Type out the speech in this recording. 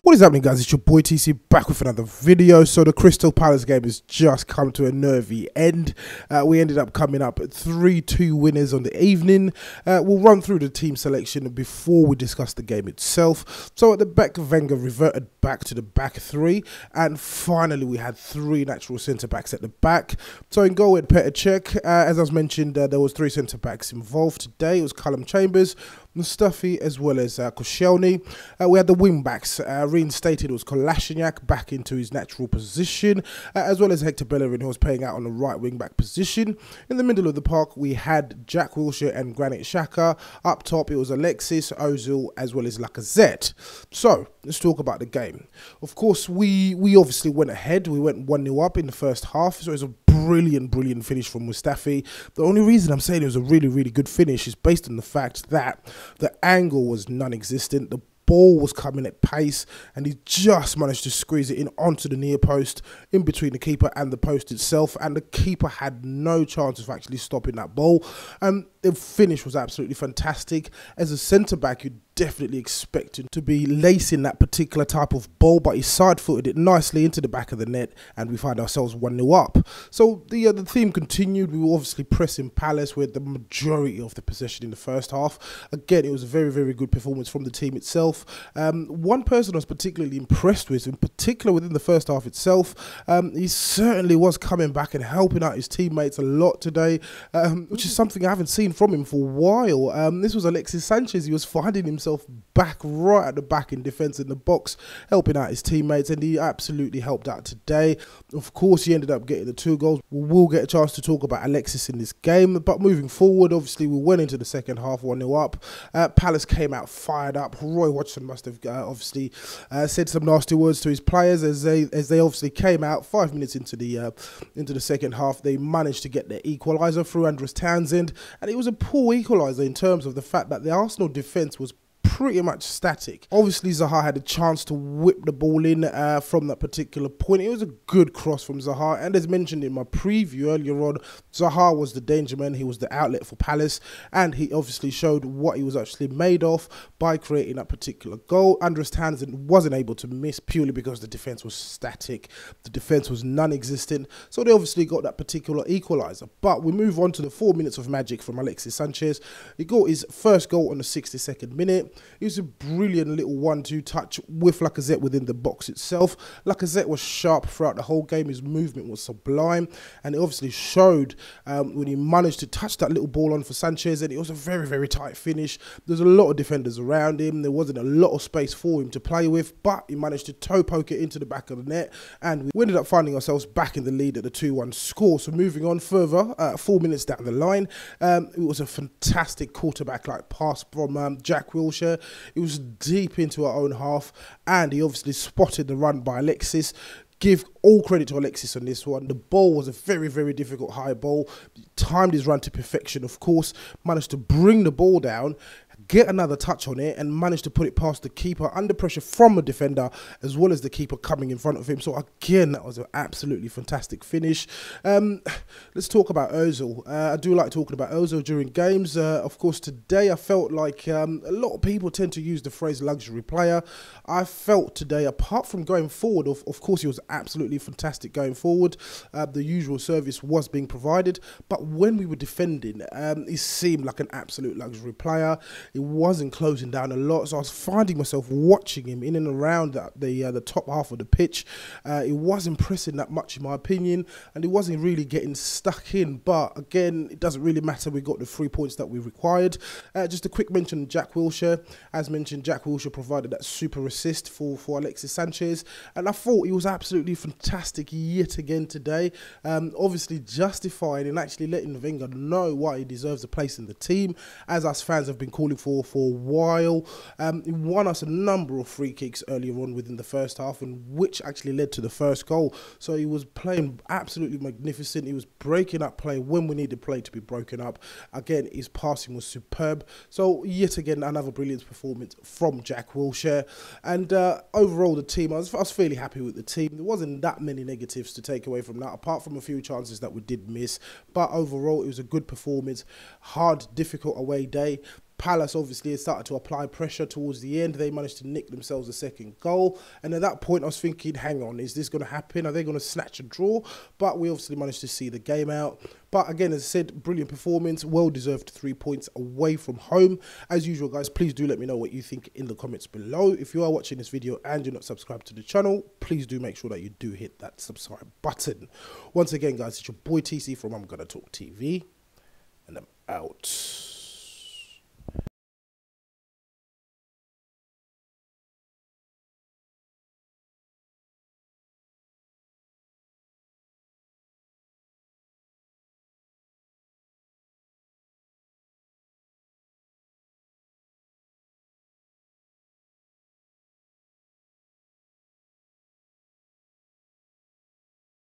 What is happening, guys? It's your boy TC back with another video. So the Crystal Palace game has just come to a nervy end. We ended up coming up at 3-2 winners on the evening. We'll run through the team selection before we discuss the game itself. So at the back, Wenger reverted back to the back three, and finally we had three natural centre backs at the back. So in goal with Cech, as I was mentioned, there was three centre backs involved today. It was Callum Chambers, Mustafi, as well as Koscielny. We had the wing backs reinstated. It was Kolasinac back into his natural position, as well as Hector Bellerin, who was playing out on the right wing back position. In the middle of the park, we had Jack Wilshere and Granit Xhaka. Up top, it was Alexis, Ozil, as well as Lacazette. So let's talk about the game. Of course, we obviously went ahead. We went 1-0 up in the first half, so it was a brilliant finish from Mustafi. The only reason I'm saying it was a really good finish is based on the fact that the angle was non-existent. The ball was coming at pace, and he just managed to squeeze it in onto the near post, in between the keeper and the post itself, and the keeper had no chance of actually stopping that ball. The finish was absolutely fantastic. As a centre-back, you'd definitely expect him to be lacing that particular type of ball, but he side-footed it nicely into the back of the net, and we find ourselves 1-0 up. So the theme continued. We were obviously pressing Palace with the majority of the possession in the first half. Again, it was a very good performance from the team itself. One person I was particularly impressed with, in particular within the first half itself, he certainly was coming back and helping out his teammates a lot today, which is something I haven't seen from him for a while. This was Alexis Sanchez. He was finding himself back right at the back in defence in the box, helping out his teammates, and he absolutely helped out today. Of course, he ended up getting the 2 goals. We will get a chance to talk about Alexis in this game, but moving forward, obviously we went into the second half 1-0 up. Palace came out fired up. Roy Hodgson must have obviously said some nasty words to his players as they obviously came out 5 minutes into the second half. They managed to get their equaliser through Andros Townsend, and it was a poor equaliser in terms of the fact that the Arsenal defence was pretty much static. Obviously, Zaha had a chance to whip the ball in from that particular point. It was a good cross from Zaha, and as mentioned in my preview earlier on, Zaha was the danger man. He was the outlet for Palace, and he obviously showed what he was actually made of by creating that particular goal. Andros Townsend wasn't able to miss purely because the defence was static. The defence was non-existent, so they obviously got that particular equaliser. But we move on to the 4 minutes of magic from Alexis Sanchez. He got his first goal on the 62nd minute. It was a brilliant little 1-2 touch with Lacazette within the box itself. Lacazette was sharp throughout the whole game. His movement was sublime, and it obviously showed when he managed to touch that little ball on for Sanchez, and it was a very tight finish. There's a lot of defenders around him. There wasn't a lot of space for him to play with, but he managed to toe poke it into the back of the net, and we ended up finding ourselves back in the lead at the 2-1 score. So moving on further, 4 minutes down the line, it was a fantastic quarterback-like pass from Jack Wilshere. It was deep into our own half, and he obviously spotted the run by Alexis. Give all credit to Alexis on this one. The ball was a very difficult high ball. Timed his run to perfection, of course. Managed to bring the ball down, get another touch on it, and managed to put it past the keeper under pressure from a defender, as well as the keeper coming in front of him. So again, that was an absolutely fantastic finish. Let's talk about Ozil. I do like talking about Ozil during games. Of course, today I felt like a lot of people tend to use the phrase luxury player. I felt today, apart from going forward, of course he was absolutely fantastic going forward. The usual service was being provided, but when we were defending, he seemed like an absolute luxury player. It wasn't closing down a lot, so I was finding myself watching him in and around the top half of the pitch. It wasn't pressing that much in my opinion, and it wasn't really getting stuck in, but again, it doesn't really matter. We got the 3 points that we required. Just a quick mention of Jack Wilshere. As mentioned, Jack Wilshere provided that super assist for Alexis Sanchez, and I thought he was absolutely fantastic yet again today. Obviously justifying and actually letting Wenger know why he deserves a place in the team, as us fans have been calling for a while. He won us a number of free kicks earlier on within the first half, and which actually led to the first goal. So he was playing absolutely magnificent. He was breaking up play when we needed play to be broken up. Again, his passing was superb. So yet again, another brilliant performance from Jack Wilshere. And overall, the team, I was fairly happy with the team. There wasn't that many negatives to take away from that, apart from a few chances that we did miss. But overall, it was a good performance. Hard, difficult away day. Palace obviously had started to apply pressure towards the end. They managed to nick themselves a second goal. And at that point, I was thinking, hang on, is this going to happen? Are they going to snatch a draw? But we obviously managed to see the game out. But again, as I said, brilliant performance, well-deserved 3 points away from home. As usual, guys, please do let me know what you think in the comments below. If you are watching this video and you're not subscribed to the channel, please do make sure that you do hit that subscribe button. Once again, guys, it's your boy TC from I'm Gonna Talk TV, and I'm out.